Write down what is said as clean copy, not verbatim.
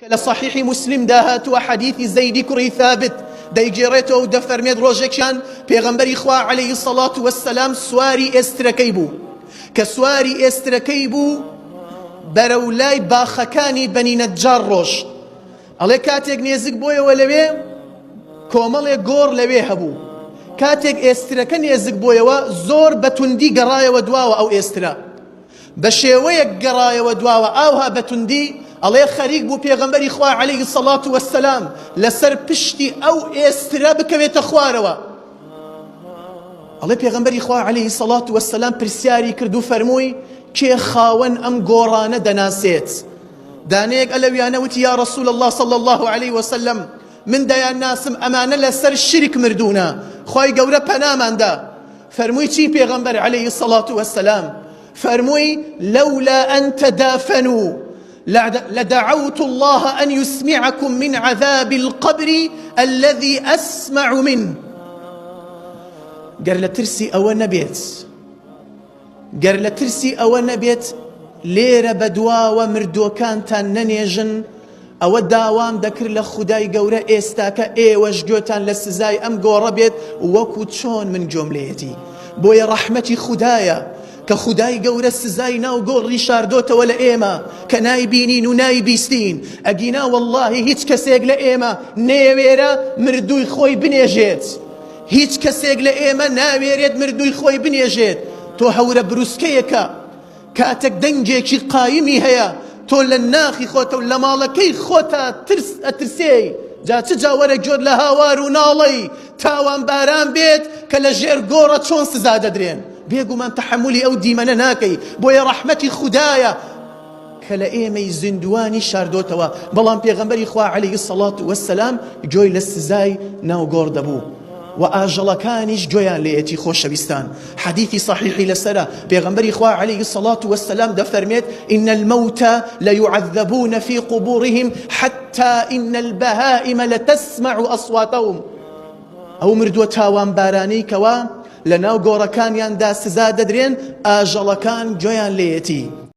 لصحيح مسلم داهات وحديث زيد كري ثابت ديجيريتو دفرميد روجيكشان پیغمبر إخوة عليه الصلاة والسلام سواري استركيبو كسواري استركيبو برولاي باخكاني بني نجار روش علي كاتيك نيزك بويا ولوي كومالي غور لوي هبو كاتيك استركن نيزك بويا زور بتندي قرايا ودواوا أو استرا بشيوية قرايا ودواوا أوها بتندي الله خريق بو پیغمبر إخوة عليه الصلاة والسلام لسر پشتی أو استرا بكويت أخواروا الله پیغمبر إخوة عليه الصلاة والسلام پرسیاری کردو فرموی كي خاون أم قورانا دناسيت دانيك ألويانا وتي يا رسول الله صلى الله عليه وسلم من ديا الناس أمانة لسر الشرك مردونا خواهي قورا پنامان دا فرموي چي پیغمبر عليه الصلاة والسلام فرموي لولا أن تدافنوا لدعوت الله أن يسمعكم من عذاب القبر الذي أسمع منه قال لترسي أو نبيت قال لترسي أو نبيت ليرة بدوا ومردو كانتان ننيجن أو داوام دكر لخداي قورة إستاكا وجوتان لسزاي أم قورة بيت وكو تشون من جمليتي بويا رحمتي خدايا كخداي قورة السزاي ناو قول ريشاردوتا ولا إيما كنايبينين ونايبيستين أجينا والله هيت كسيق لإيما نيويرا مردوي خوي بنيجيت هيت كسيق لإيما ناويريد مردوي خوي بنيجيت تو هورا بروسكيكا كاتك دنجيكي قايمي هيا تو للناخي خوتا ولا مالكي خوتا ترسي جا تجاورا جود لهاوارو نالي تاوان باران بيت كالجير قورة شون سزادة درين بيقو من تحملي أو ديمنا ناكي بويا رحمتي خدايا كلا إيمي زندواني شاردوتوا بلان بيغمبري إخوة عليه الصلاة والسلام جوي للسزاي ناو قور دبو وآجل كانش جويان ليتي خوش بستان حديثي صحيحي لسرا بيغمبري إخوة عليه الصلاة والسلام دفرميت إن الموتى ليعذبون في قبورهم حتى إن البهائم لتسمع أصواتهم أو مردو تاوان باراني كوا لناو قوركان يان دا سزا ددرين آجل كان جويان ليتي